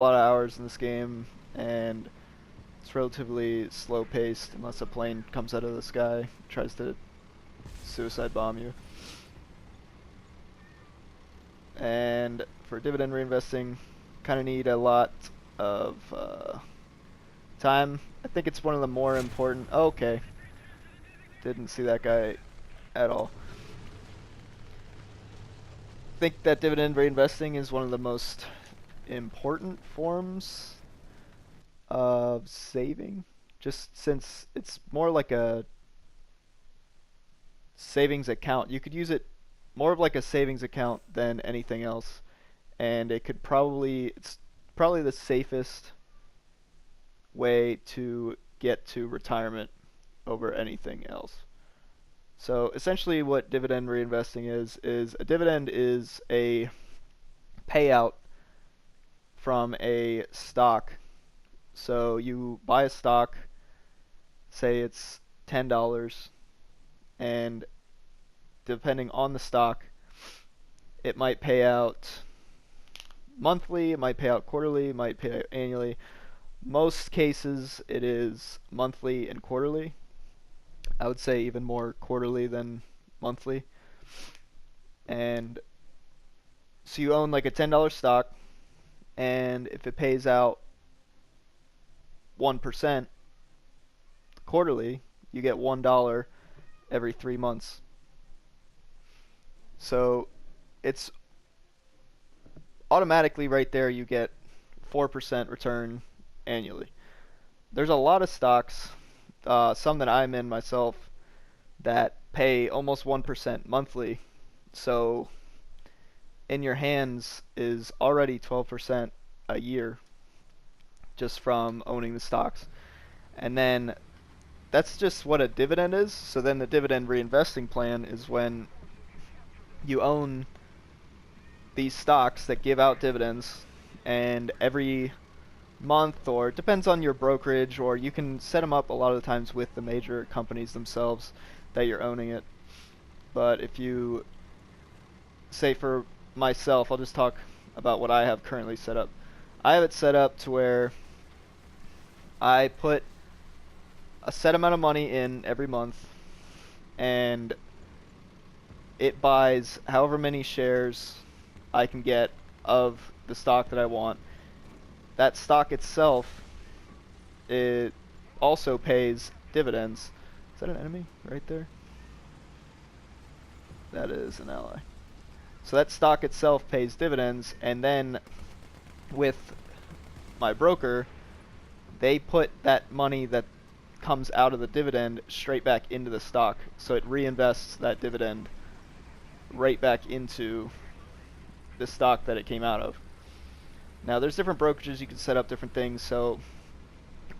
a lot of hours in this game, and it's relatively slow paced unless a plane comes out of the sky, tries to suicide bomb you. And for dividend reinvesting, kind of need a lot of time. I think it's one of the more important. Oh, okay, didn't see that guy at all. I think that dividend reinvesting is one of the most important forms of saving, just since it's more like a savings account. You could use it more of like a savings account than anything else, and it's probably the safest way to get to retirement over anything else. So essentially what dividend reinvesting is a dividend is a payout from a stock. So you buy a stock, say it's $10, and depending on the stock, it might pay out monthly, it might pay out quarterly, it might pay out annually. Most cases it is monthly and quarterly. I would say even more quarterly than monthly. And so you own like a $10 stock, and if it pays out 1% quarterly, you get $1 every 3 months. So it's automatically right there, you get 4% return annually. There's a lot of stocks, some that I'm in myself, that pay almost 1% monthly. So in your hands is already 12% a year just from owning the stocks. And then that's just what a dividend is. So then the dividend reinvesting plan is when you own these stocks that give out dividends, and every month, or it depends on your brokerage, or you can set them up a lot of the times with the major companies themselves that you're owning it. But if you say, for myself, I'll just talk about what I have currently set up. I have it set up to where I put a set amount of money in every month, and it buys however many shares I can get of the stock that I want. That stock itself, it also pays dividends. Is that an enemy right there? That is an ally. So that stock itself pays dividends, and then with my broker, they put that money that comes out of the dividend straight back into the stock. So it reinvests that dividend right back into the stock that it came out of. Now there's different brokerages, you can set up different things. So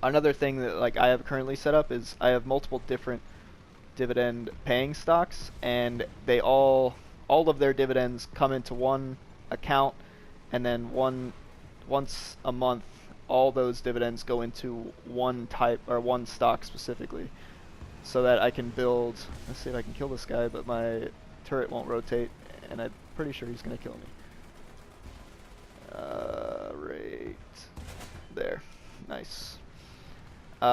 another thing that like I have currently set up is I have multiple different dividend paying stocks, and they all of their dividends come into one account, and then once a month all those dividends go into one type or one stock specifically, so that I can build. Let's see if I can kill this guy, but my turret won't rotate, and I'm pretty sure he's gonna kill me. Right there. Nice.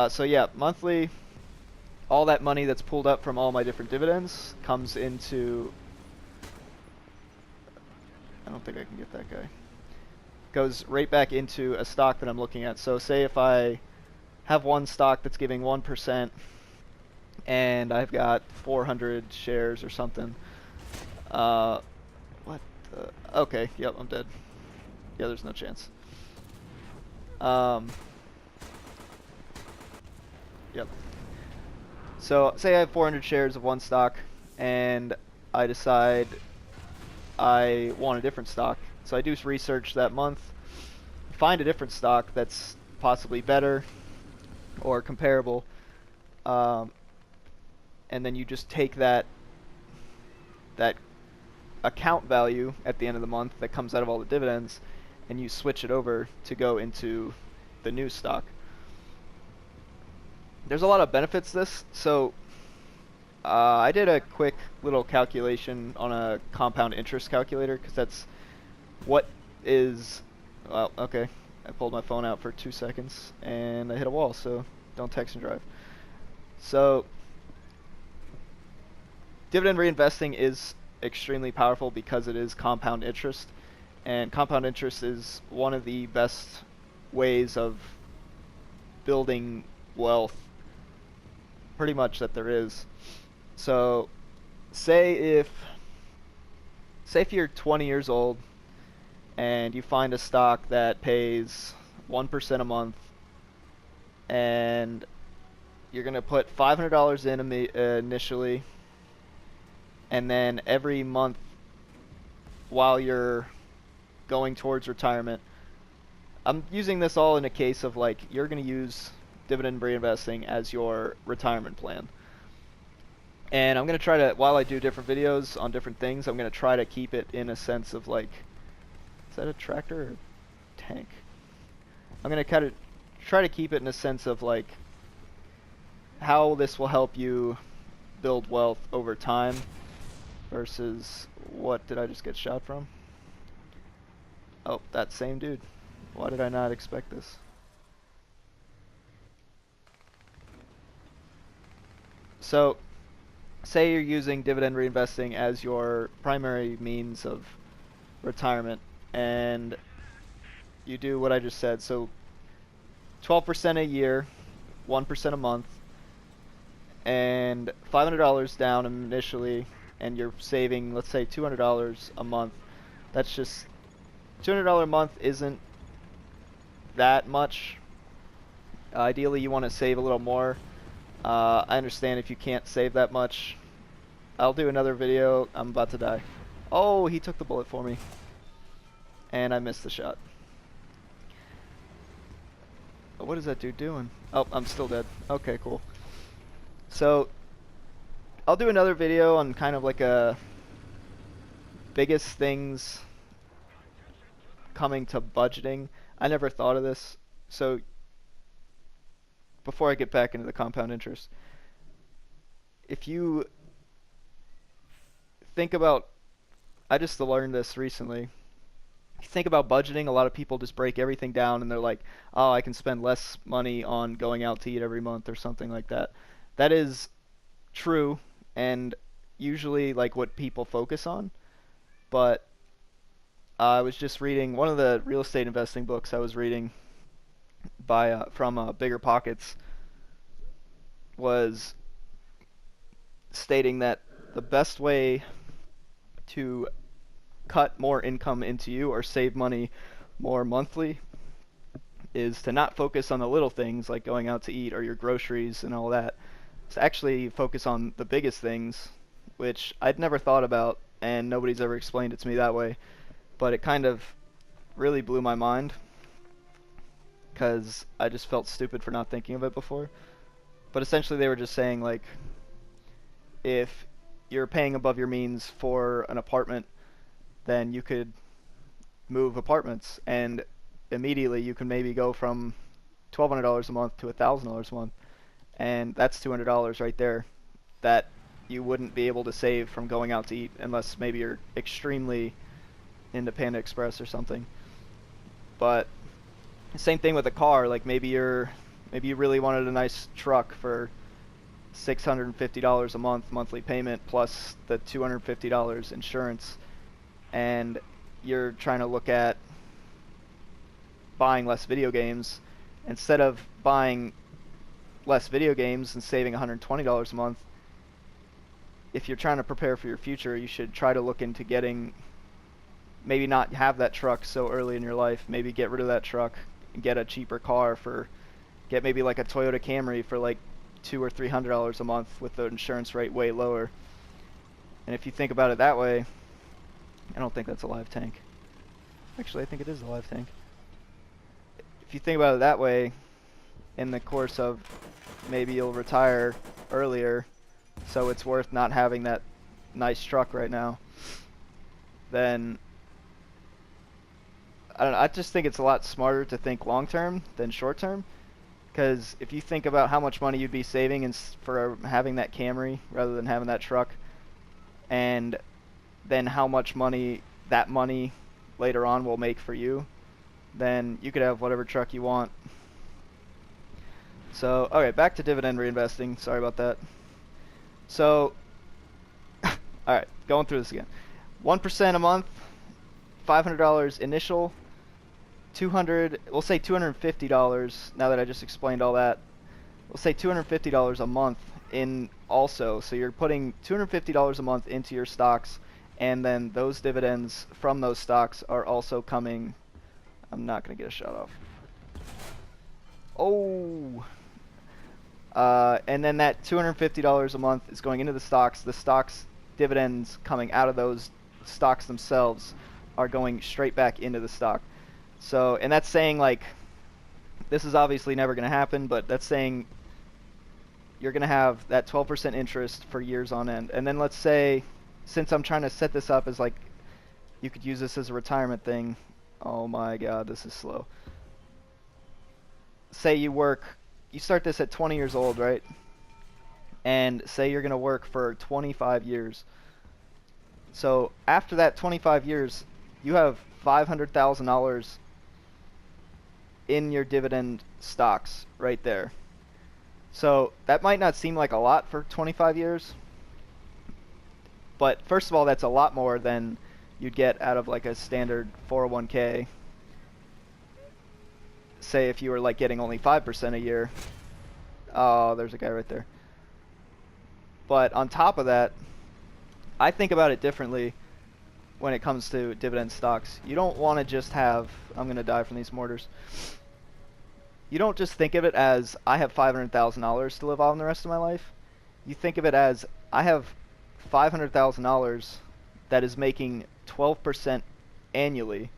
So yeah, monthly, all that money that's pulled up from all my different dividends comes into... I don't think I can get that guy. Goes right back into a stock that I'm looking at. So say if I have one stock that's giving 1%, and I've got 400 shares or something. What the... Okay, yep, I'm dead. Yeah, there's no chance. Yep. So say I have 400 shares of one stock, and I decide I want a different stock. So I do research that month, find a different stock that's possibly better or comparable, and then you just take that account value at the end of the month that comes out of all the dividends, and you switch it over to go into the new stock. There's a lot of benefits to this. So I did a quick little calculation on a compound interest calculator, because that's what is... Well, okay. I pulled my phone out for 2 seconds and I hit a wall, so don't text and drive. So dividend reinvesting is extremely powerful because it is compound interest, and compound interest is one of the best ways of building wealth pretty much that there is. So say if you're 20 years old and you find a stock that pays 1% a month, and you're going to put $500 in initially, and then every month while you're going towards retirement, I'm using this all in a case of like you're going to use dividend reinvesting as your retirement plan. And I'm going to try to, while I do different videos on different things, I'm going to try to keep it in a sense of like, is that a tractor or tank? I'm going to kind of try to keep it in a sense of like how this will help you build wealth over time versus what did I just get shot from? Oh, that same dude. Why did I not expect this? So, say you're using dividend reinvesting as your primary means of retirement, and you do what I just said. So 12% a year, 1% a month, and $500 down initially, and you're saving, let's say, $200 a month. That's just $200 a month isn't that much. Ideally, you want to save a little more. I understand if you can't save that much. I'll do another video. I'm about to die. Oh, he took the bullet for me. And I missed the shot. What is that dude doing? Oh, I'm still dead. Okay, cool. So, I'll do another video on kind of like a biggest things coming to budgeting. I never thought of this. So, before I get back into the compound interest, if you think about, I just learned this recently. If you think about budgeting, a lot of people just break everything down and they're like, oh, I can spend less money on going out to eat every month or something like that. That is true and usually like what people focus on. But I was just reading one of the real estate investing books I was reading from Bigger Pockets was stating that the best way to cut more income into you or save money more monthly is to not focus on the little things like going out to eat or your groceries and all that. To actually focus on the biggest things, which I'd never thought about and nobody's ever explained it to me that way. But it kind of really blew my mind because I just felt stupid for not thinking of it before. But essentially they were just saying like, if you're paying above your means for an apartment, then you could move apartments and immediately you can maybe go from $1,200 a month to $1,000 a month, and that's $200 right there that you wouldn't be able to save from going out to eat unless maybe you're extremely into Panda Express or something. But same thing with a car, like maybe you really wanted a nice truck for $650 a month monthly payment plus the $250 insurance, and you're trying to look at buying less video games. Instead of buying less video games and saving $120 a month, if you're trying to prepare for your future, you should try to look into getting, maybe not have that truck so early in your life, maybe get rid of that truck and get a cheaper car get maybe like a Toyota Camry for like $200 or $300 a month with the insurance rate way lower. And if you think about it that way, I don't think that's a live tank. Actually, I think it is a live tank. If you think about it that way, in the course of maybe you'll retire earlier, so it's worth not having that nice truck right now, then I don't know, I just think it's a lot smarter to think long term than short term. Because if you think about how much money you'd be saving for having that Camry rather than having that truck, and then how much money that money later on will make for you, then you could have whatever truck you want. So, okay, back to dividend reinvesting. Sorry about that. So, alright, going through this again. 1% a month, $500 initial, we'll say $250, now that I just explained all that. We'll say $250 a month in also. So you're putting $250 a month into your stocks, and then those dividends from those stocks are also coming. I'm not going to get a shot off. Oh! And then that $250 a month is going into the stocks. The stocks dividends coming out of those stocks themselves are going straight back into the stock. So, and that's saying, like, this is obviously never going to happen, but that's saying you're going to have that 12% interest for years on end. And then let's say, since I'm trying to set this up as, like, you could use this as a retirement thing. Oh my god, this is slow. Say you start this at 20 years old, right? And say you're going to work for 25 years. So after that 25 years, you have $500,000 in your dividend stocks right there. So that might not seem like a lot for 25 years. But first of all, that's a lot more than you'd get out of like a standard 401k. Say if you were like getting only 5% a year. Oh, there's a guy right there. But on top of that, I think about it differently when it comes to dividend stocks. You don't want to just have, I'm going to die from these mortars. You don't just think of it as, I have $500,000 to live on the rest of my life. You think of it as, I have $500,000 that is making 12% annually.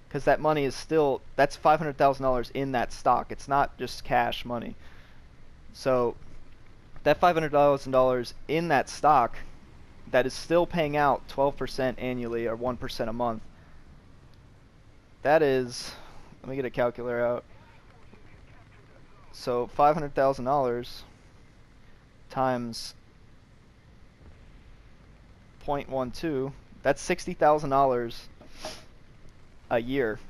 Because that money is still, that's $500,000 in that stock. It's not just cash money. So that $500,000 in that stock that is still paying out 12% annually or 1% a month. That is, let me get a calculator out. So $500,000 times 0.12, that's $60,000 a year.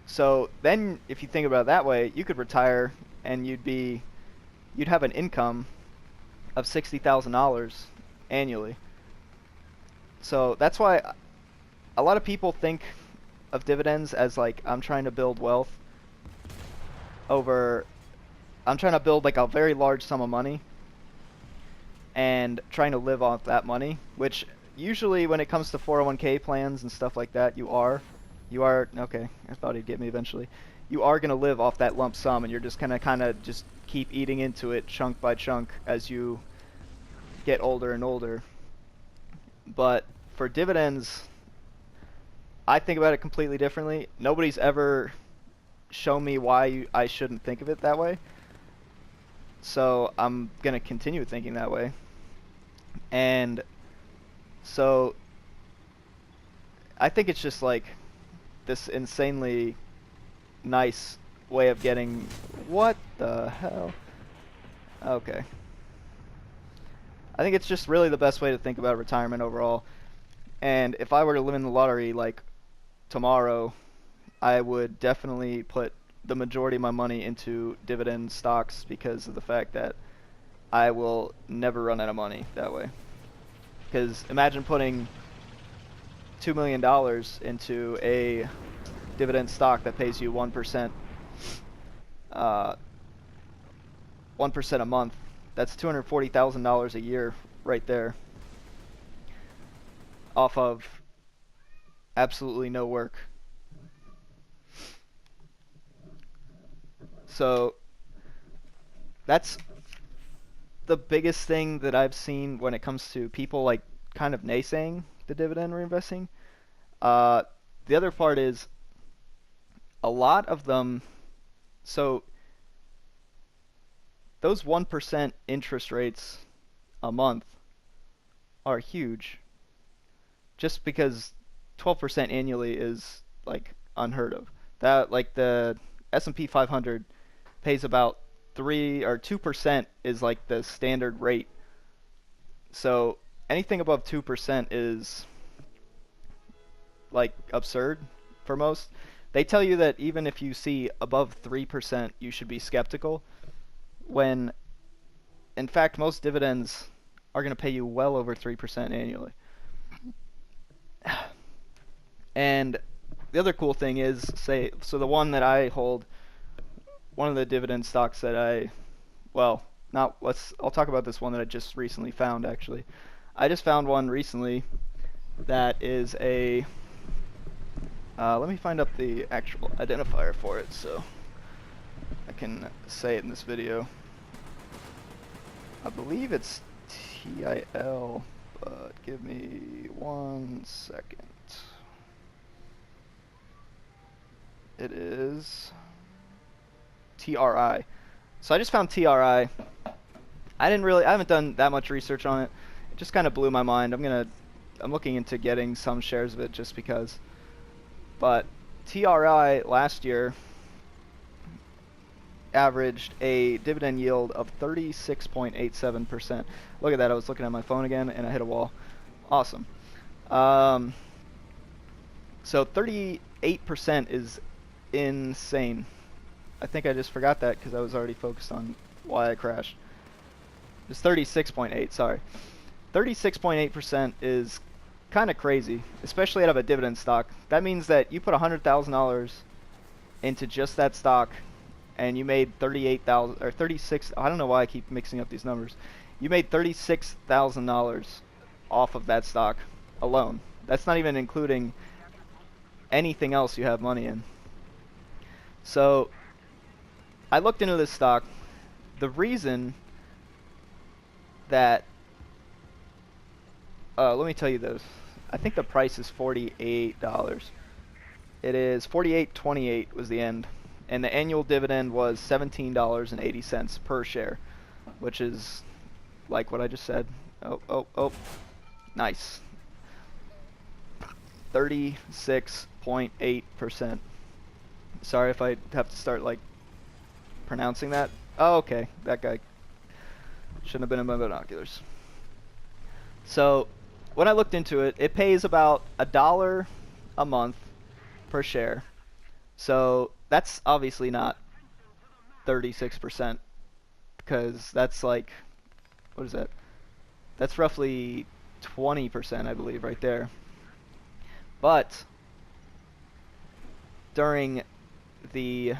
So then if you think about it that way, you could retire and you'd have an income of $60,000 annually. So that's why a lot of people think of dividends as like, I'm trying to build wealth I'm trying to build like a very large sum of money and trying to live off that money, which usually when it comes to 401k plans and stuff like that, you are, okay, I thought he'd get me eventually. You are going to live off that lump sum, and you're just going to kind of just keep eating into it chunk by chunk as you get older and older. But for dividends, I think about it completely differently. Nobody's ever shown me why I shouldn't think of it that way. So I'm going to continue thinking that way. And so I think it's just like this insanely nice way of getting... What the hell? Okay. I think it's just really the best way to think about retirement overall. And if I were to win the lottery like tomorrow, I would definitely put the majority of my money into dividend stocks because of the fact that I will never run out of money that way. Because imagine putting $2 million into a dividend stock that pays you 1%, 1% a month. That's $240,000 a year right there off of absolutely no work. So that's the biggest thing that I've seen when it comes to people like kind of naysaying the dividend reinvesting. The other part is a lot of them, so those 1% interest rates a month are huge just because 12% annually is like unheard of. That like the S&P 500 pays about 3 or 2% is like the standard rate. So anything above 2% is like absurd for most. They tell you that even if you see above 3%, you should be skeptical, when in fact most dividends are going to pay you well over 3% annually. And the other cool thing is, so the one that I hold, one of the dividend stocks that I'll talk about this one that I just recently found, actually. I just found one recently that is let me find up the actual identifier for it so I can say it in this video. I believe it's TIL, but give me 1 second. It is TRI. So I just found TRI. I haven't done that much research on it. It just kind of blew my mind. I'm looking into getting some shares of it just because. But TRI last year averaged a dividend yield of 36.87%. Look at that. I was looking at my phone again and I hit a wall. Awesome. So 38% is insane. I think I just forgot that because I was already focused on why I crashed. It's 36.8, sorry. 36.8% is kind of crazy, especially out of a dividend stock. That means that you put $100,000 into just that stock and you made 38,000 or 36, I don't know why I keep mixing up these numbers. You made $36,000 off of that stock alone. That's not even including anything else you have money in. So I looked into this stock. The reason that let me tell you this. I think the price is $48. It is $48.28 was the end, and the annual dividend was $17.80 per share, which is like what I just said. Oh, nice. 36.8%. Sorry if I have to start like pronouncing that. Oh, okay, that guy shouldn't have been in my binoculars. So when I looked into it, it pays about $1 a month per share. So that's obviously not 36%, because that's like, what is that? That's roughly 20%, I believe, right there. But during the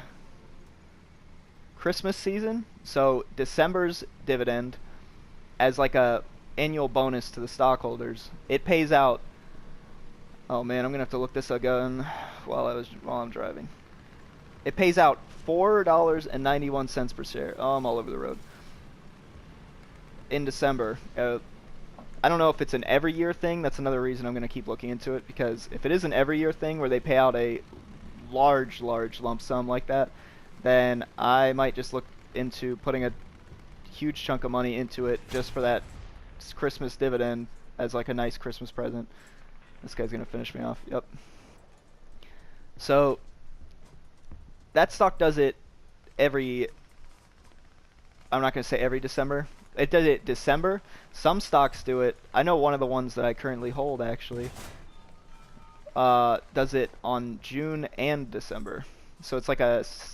Christmas season, so December's dividend, as like a annual bonus to the stockholders, it pays out, oh man, I'm gonna have to look this again while I'm driving. It pays out $4.91 per share. Oh, I'm all over the road. In December. I don't know if it's an every year thing. That's another reason I'm gonna keep looking into it, because if it is an every year thing where they pay out a large lump sum like that, then I might just look into putting a huge chunk of money into it just for that Christmas dividend as like a nice Christmas present. This guy's gonna finish me off. Yep. So that stock does it every, I'm not gonna say every December. It does it December. Some stocks do it. I know one of the ones that I currently hold actually does it on June and December. So it's like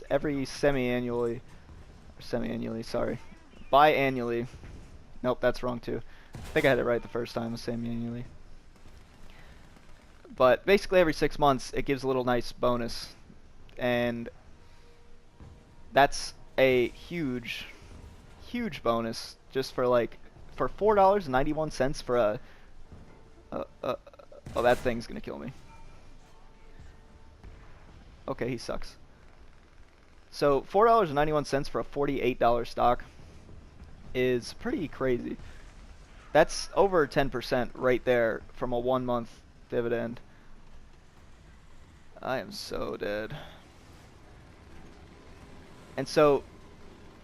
every semi-annually, sorry, biannually. Nope, that's wrong too. I think I had it right the first time, semi-annually. But basically every 6 months it gives a little nice bonus, and that's a huge bonus just for $4.91 for oh, that thing's gonna kill me. Okay, he sucks. So $4.91 for a $48 stock is pretty crazy. That's over 10% right there from a 1 month dividend. I am so dead. And so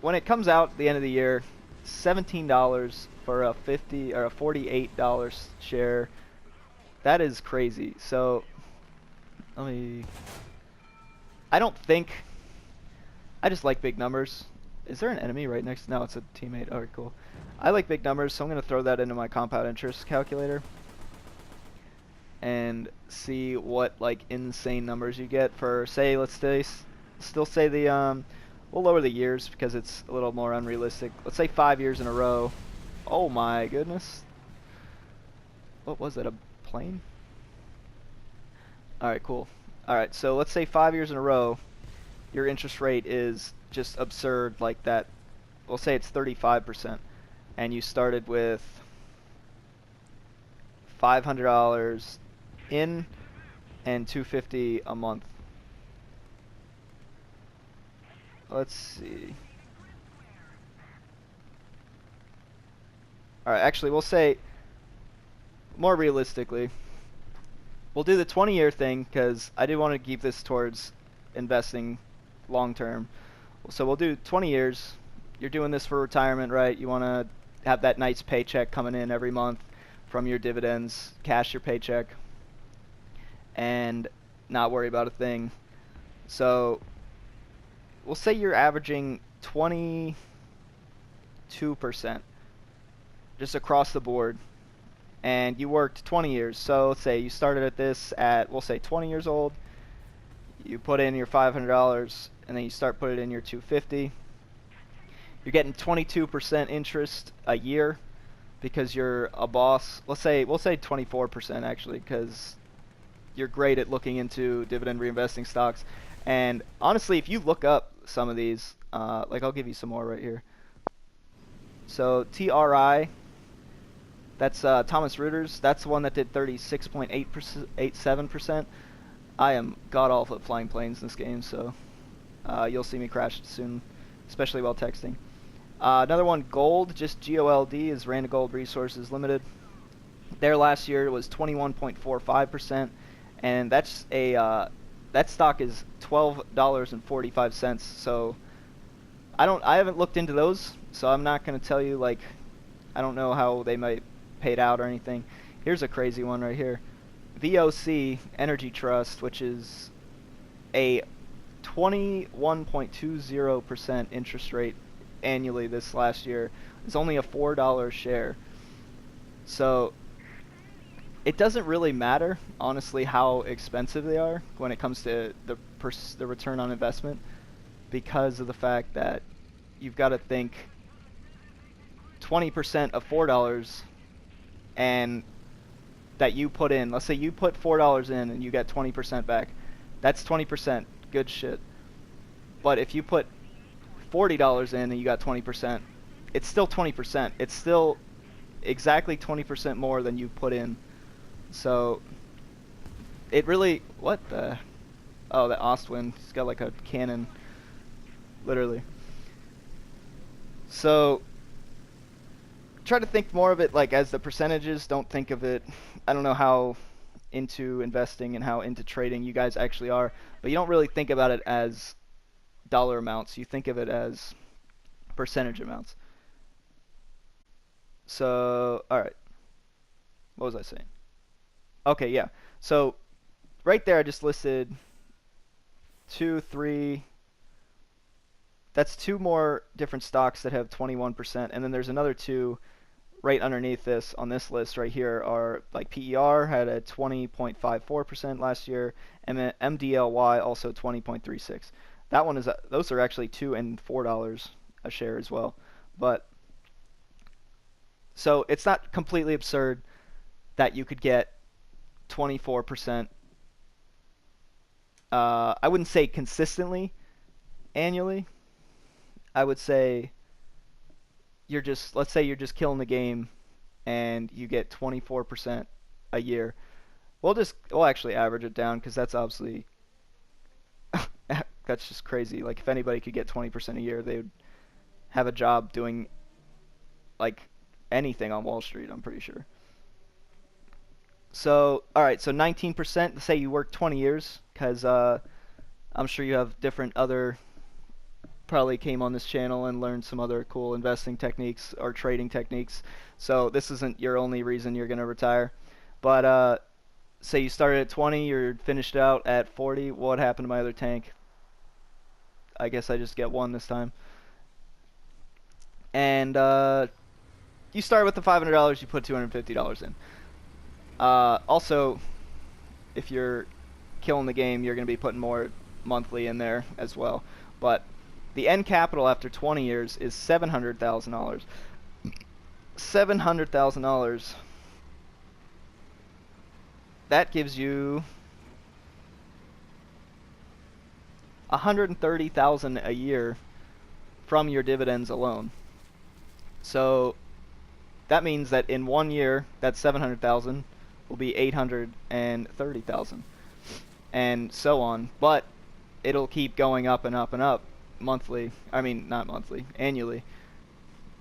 when it comes out at the end of the year, $17 for a $48 share. That is crazy. So I just like big numbers. Is there an enemy right next? No, it's a teammate. Alright, cool. I like big numbers, so I'm going to throw that into my compound interest calculator. and see what like insane numbers you get for, say, let's say, still say the we'll lower the years because it's a little more unrealistic. Let's say 5 years in a row. Oh my goodness. What was that, a plane? Alright, cool. Alright, so let's say 5 years in a row, your interest rate is just absurd like that. We'll say it's 35%. And you started with $500 in and $250 a month. Let's see. Alright, actually, we'll say, more realistically, we'll do the 20-year thing because I do want to keep this towards investing long term. So we'll do 20 years. You're doing this for retirement, right? You want to have that nice paycheck coming in every month from your dividends, cash your paycheck, and not worry about a thing. So we'll say you're averaging 22% just across the board, and you worked 20 years. So let's say you started at this at, we'll say 20 years old. You put in your $500, and then you start putting in your $250. You're getting 22% interest a year because you're a boss. We'll say 24% actually, because you're great at looking into dividend reinvesting stocks. And honestly, if you look up some of these, like I'll give you some more right here. So TRI, that's Thomas Reuters. That's the one that did 36.87%. I am god awful at flying planes in this game, so you'll see me crash soon, especially while texting. Another one, Gold, just GOLD, is Randgold Resources Limited. Their last year was 21.45%, and that's a that stock is $12.45. So I haven't looked into those, so I'm not going to tell you, like, I don't know how they might paid out or anything. Here's a crazy one right here. VOC Energy Trust, which is a 21.20% interest rate annually this last year, is only a $4 share. So it doesn't really matter, honestly, how expensive they are when it comes to the return on investment, because of the fact that you've got to think 20% of $4 and that you put in. Let's say you put $4 in and you get 20% back. That's 20%. Good shit. But if you put $40 in and you got 20%, it's still 20%. It's still exactly 20% more than you put in. So it really, what the, oh, that Ostwind, he's got like a cannon, literally. So try to think more of it like as the percentages. Don't think of it, I don't know how into investing and how into trading you guys actually are, but you don't really think about it as dollar amounts. You think of it as percentage amounts. So, alright. What was I saying? Okay, yeah. So, right there I just listed 2, 3. That's 2 more different stocks that have 21%. And then there's another 2 right underneath this on this list right here are like PER had a 20.54% last year, and then MDLY also 20.36. That one is those are actually $2 and $4 a share as well. But so it's not completely absurd that you could get 24%. I wouldn't say consistently annually. I would say let's say you're just killing the game and you get 24% a year. We'll actually average it down because that's obviously that's just crazy. Like, if anybody could get 20% a year, they would have a job doing like anything on Wall Street, I'm pretty sure. So, all right, so 19%, let's say you work 20 years, because I'm sure you have different other, probably came on this channel and learned some other cool investing techniques or trading techniques. So this isn't your only reason you're going to retire. But say you started at 20, you're finished out at 40. What happened to my other tank? I guess I just get 1 this time. And you start with the $500, you put $250 in. Also, if you're killing the game, you're going to be putting more monthly in there as well. But the end capital after 20 years is $700,000. $700,000. That gives you $130,000 a year from your dividends alone. So that means that in 1 year, that 700,000 will be 830,000, and so on. But it'll keep going up and up and up monthly. I mean, not monthly, annually.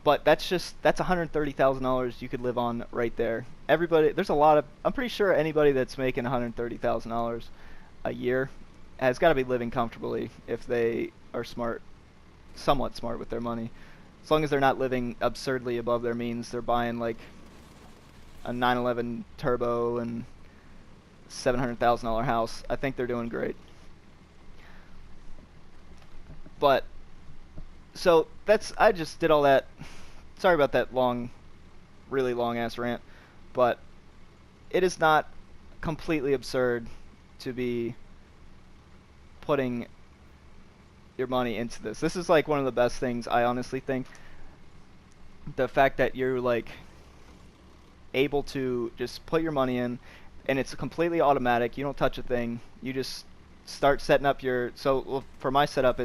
But that's $130,000 you could live on right there. Everybody, there's a lot of, I'm pretty sure anybody that's making $130,000 a year has got to be living comfortably if they are smart, somewhat smart with their money. As long as they're not living absurdly above their means, they're buying like a 911 Turbo and $700,000 house. I think they're doing great. But so I just did all that. Sorry about that really long ass rant, but it is not completely absurd to be putting your money into this. This is like one of the best things, I honestly think. The fact that you're like able to just put your money in, and it's completely automatic. You don't touch a thing. You just start setting up your, well, for my setup,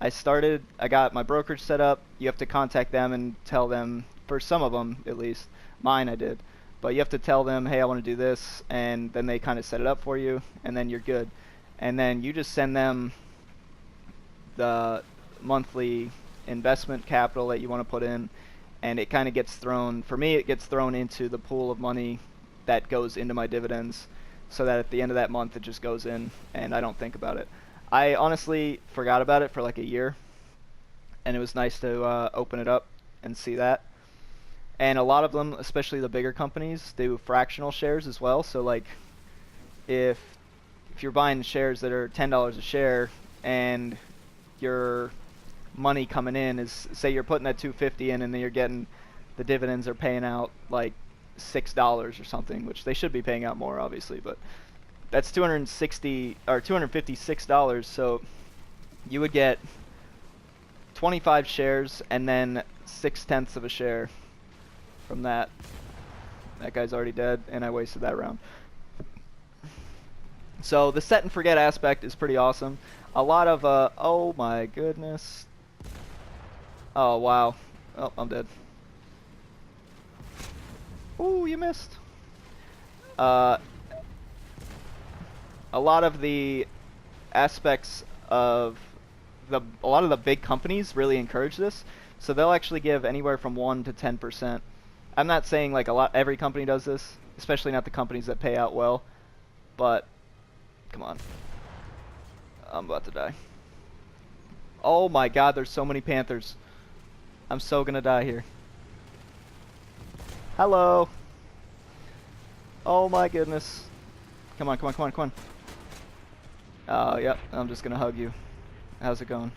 I got my brokerage set up. You have to contact them and tell them, for some of them at least, mine I did, but you have to tell them, hey, I want to do this, and then they kind of set it up for you, and then you're good. And then you just send them the monthly investment capital that you want to put in, and it kind of gets thrown, for me, it gets thrown into the pool of money that goes into my dividends, so that at the end of that month it just goes in, and I don't think about it. I honestly forgot about it for like a year, and it was nice to open it up and see that. And a lot of them, especially the bigger companies, do fractional shares as well. So like if you're buying shares that are $10 a share, and your money coming in is, say you're putting that $250 in, and then you're getting, the dividends are paying out like $6 or something, which they should be paying out more obviously, but that's $256. So you would get 25 shares and then 6/10 of a share from that. That guy's already dead, and I wasted that round. So the set and forget aspect is pretty awesome. A lot of oh my goodness. Oh wow. Oh, I'm dead. Ooh, you missed. A lot of the aspects of a lot of the big companies really encourage this, so they'll actually give anywhere from 1 to 10%. I'm not saying like every company does this, especially not the companies that pay out well, but come on, I'm about to die. Oh my god, there's so many panthers. I'm so gonna die here. Hello. Oh my goodness. Come on, come on, come on, come on. Yep, I'm just gonna hug you. How's it going?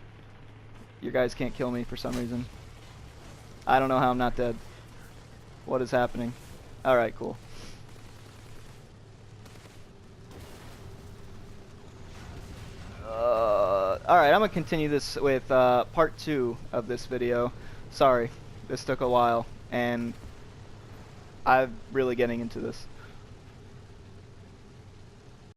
You guys can't kill me for some reason. I don't know how I'm not dead. What is happening? Alright, cool. Alright, I'm gonna continue this with part 2 of this video. Sorry, this took a while, and I'm really getting into this.